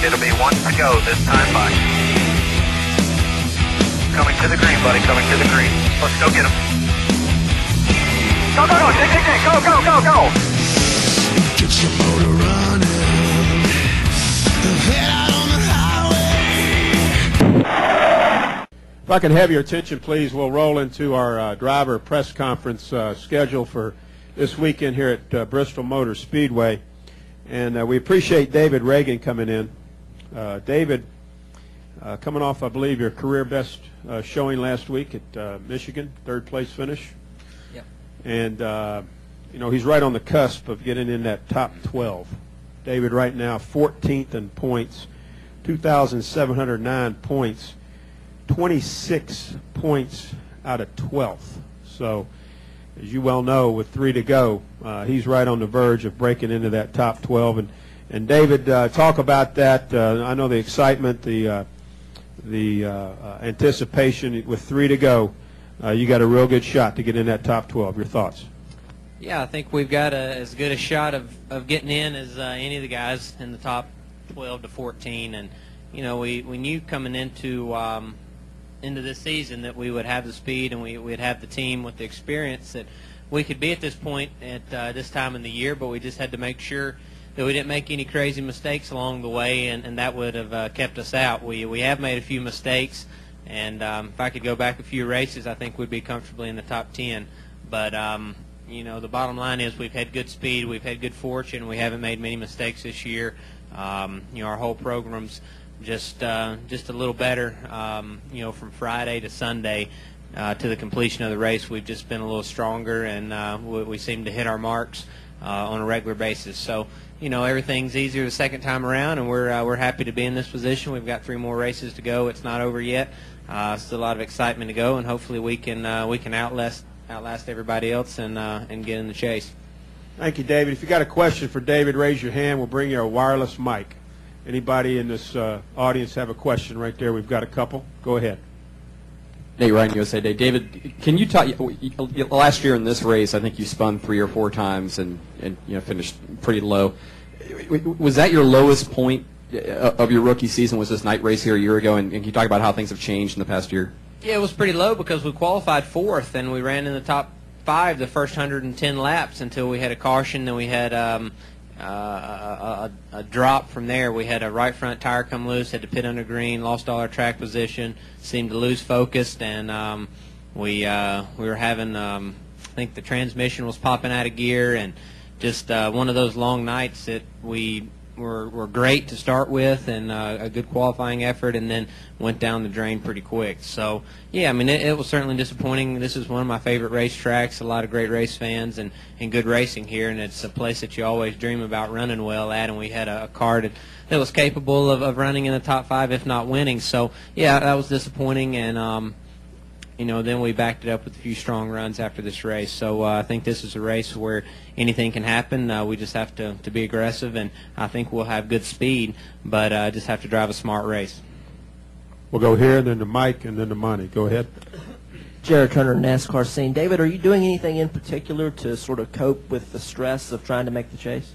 It'll be 1 to go this time by. Coming to the green, buddy, coming to the green. Let's go get him. Go, go, go, go, go, go, go. Get your motor running. Head out on the highway. If I can have your attention, please, we'll roll into our driver press conference schedule for this weekend here at Bristol Motor Speedway. And we appreciate David Ragan coming in. David, coming off, I believe, your career best showing last week at Michigan, third place finish. Yep. And, you know, he's right on the cusp of getting in that top 12. David right now 14th in points, 2,709 points, 26 points out of 12th. So, as you well know, with 3 to go, he's right on the verge of breaking into that top 12. And David, talk about that. I know the excitement, the anticipation. With 3 to go, you got a real good shot to get in that top 12. Your thoughts? Yeah, I think we've got as good a shot of getting in as any of the guys in the top 12 to 14. And you know, we knew coming into this season that we would have the speed and we'd have the team with the experience that we could be at this point at this time in the year, but we just had to make sure that we didn't make any crazy mistakes along the way, and that would have kept us out. We have made a few mistakes, and if I could go back a few races, I think we'd be comfortably in the top 10. But you know, the bottom line is we've had good speed, we've had good fortune, we haven't made many mistakes this year. You know, our whole program's just a little better, you know, from Friday to Sunday to the completion of the race. We've just been a little stronger, and we seem to hit our marks on a regular basis. So, you know, everything's easier the second time around, and we're happy to be in this position. We've got 3 more races to go. It's not over yet. Still a lot of excitement to go, and hopefully we can outlast everybody else and get in the chase. Thank you, David. If you got a question for David, raise your hand. We'll bring you a wireless mic. Anybody in this audience have a question right there? We've got a couple. Go ahead. David Ragan, USA Today. David, can you talk? Last year in this race, I think you spun 3 or 4 times and you know, finished pretty low. Was that your lowest point of your rookie season? Was this night race here a year ago? And can you talk about how things have changed in the past year? Yeah, it was pretty low because we qualified 4th and we ran in the top 5 the first 110 laps until we had a caution. Then we had a drop from there. We had a right front tire come loose, had to pit under green, lost all our track position, seemed to lose focus, and we were having, I think the transmission was popping out of gear, and just one of those long nights that we were great to start with, and a good qualifying effort, and then went down the drain pretty quick. So, yeah, I mean, it was certainly disappointing. This is one of my favorite racetracks, a lot of great race fans and good racing here, and it's a place that you always dream about running well at, and we had a car that was capable of running in the top 5, if not winning. So, yeah, that was disappointing, and you know, then we backed it up with a few strong runs after this race. So I think this is a race where anything can happen. We just have to be aggressive, and I think we'll have good speed, but just have to drive a smart race. We'll go here, then to Mike, and then to Monty. Go ahead. Jared Turner, NASCAR scene. David, are you doing anything in particular to sort of cope with the stress of trying to make the chase?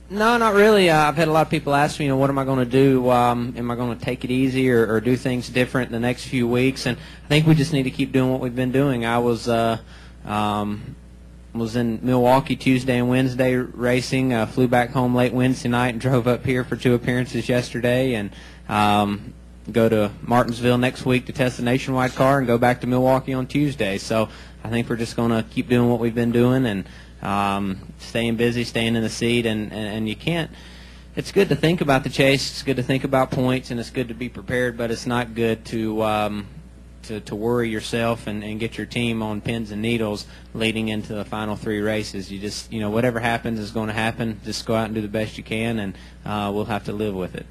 No, not really. I've had a lot of people ask me, you know, what am I going to do? Am I going to take it easy or do things different in the next few weeks? And I think we just need to keep doing what we've been doing. I was in Milwaukee Tuesday and Wednesday racing, flew back home late Wednesday night and drove up here for 2 appearances yesterday, and go to Martinsville next week to test the nationwide car and go back to Milwaukee on Tuesday. So I think we're just going to keep doing what we've been doing and staying busy, staying in the seat, and you can't. It's good to think about the chase. It's good to think about points, and it's good to be prepared. But it's not good to worry yourself and get your team on pins and needles leading into the final 3 races. You just, you know, whatever happens is going to happen. Just go out and do the best you can, and we'll have to live with it.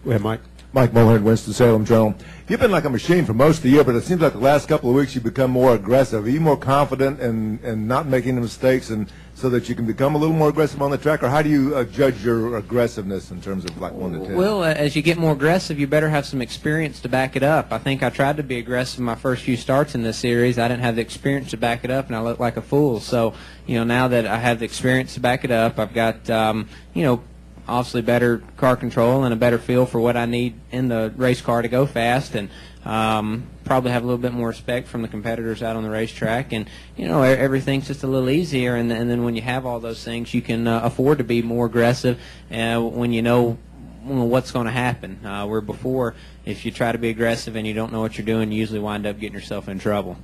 Go ahead, Mike. Mike Mulhern, Winston-Salem Journal. You've been like a machine for most of the year, but it seems like the last couple of weeks you've become more aggressive. Are you more confident in not making the mistakes, and so that you can become a little more aggressive on the track? Or how do you judge your aggressiveness in terms of like 1 to 10? Well, as you get more aggressive, you better have some experience to back it up. I think I tried to be aggressive in my first few starts in this series. I didn't have the experience to back it up, and I looked like a fool. So, you know, now that I have the experience to back it up, I've got, you know, obviously better car control and a better feel for what I need in the race car to go fast, and probably have a little bit more respect from the competitors out on the racetrack, and everything's just a little easier. And then when you have all those things, you can afford to be more aggressive when you know what's going to happen. Where before, if you try to be aggressive and you don't know what you're doing, you usually wind up getting yourself in trouble.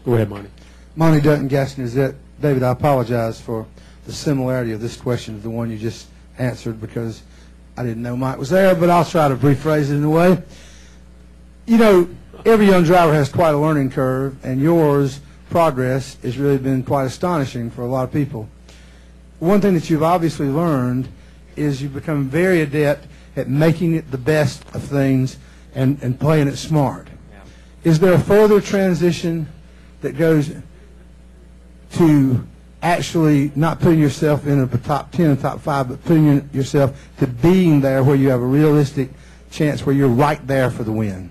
Go ahead, Monty. Monty Dutton, Gaston Gazette. David, I apologize for the similarity of this question to the one you just answered because I didn't know Mike was there, but I'll try to rephrase it in a way. Every young driver has quite a learning curve, and yours progress has really been quite astonishing for a lot of people. One thing that you've obviously learned is you've become very adept at making it the best of things and playing it smart. Yeah. Is there a further transition that goes to actually not putting yourself in the top 10 and top 5, but putting yourself to being there where you have a realistic chance where you're right there for the win?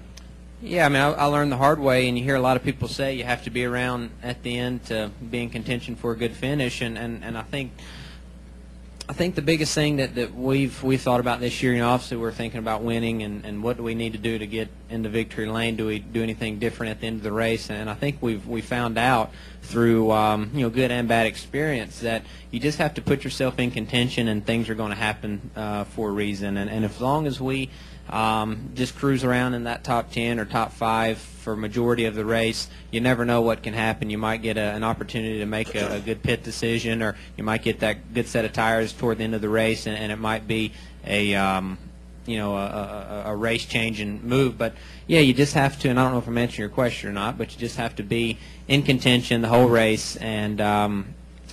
Yeah, I mean, I learned the hard way, and you hear a lot of people say you have to be around at the end to be in contention for a good finish, and I think the biggest thing that we've thought about this year, obviously we're thinking about winning and what do we need to do to get into victory lane? Do we do anything different at the end of the race? And I think we found out through good and bad experience that you just have to put yourself in contention, and things are going to happen for a reason. And as long as we just cruise around in that top 10 or top 5 for majority of the race, you never know what can happen. You might get an opportunity to make a good pit decision, or you might get that good set of tires toward the end of the race, and it might be a race-changing move. But yeah, you just have to, and I don't know if I'm answering your question or not, but you just have to be in contention the whole race, and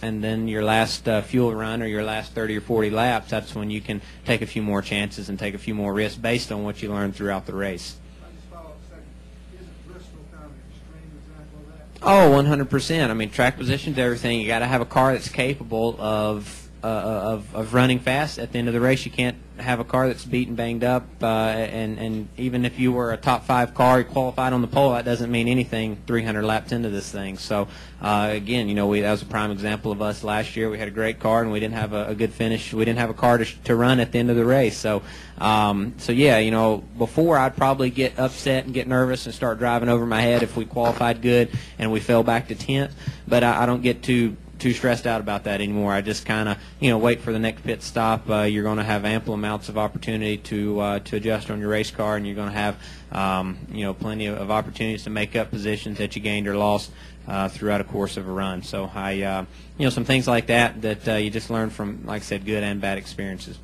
then your last fuel run or your last 30 or 40 laps, that's when you can take a few more chances and take a few more risks based on what you learned throughout the race. Oh, 100%. I mean, track positions, everything. You got to have a car that's capable of running fast at the end of the race. You can't have a car that's beaten, banged up, and even if you were a top 5 car, you qualified on the pole, that doesn't mean anything 300 laps into this thing. So again, that was a prime example of us last year. We had a great car, and we didn't have a good finish. We didn't have a car to run at the end of the race. So yeah, before I'd probably get upset and get nervous and start driving over my head if we qualified good and we fell back to 10th. But I don't get too stressed out about that anymore. I just kind of wait for the next pit stop. You're going to have ample amounts of opportunity to adjust on your race car, and you're going to have plenty of opportunities to make up positions that you gained or lost throughout a course of a run. So some things like that you just learn from, like I said, good and bad experiences.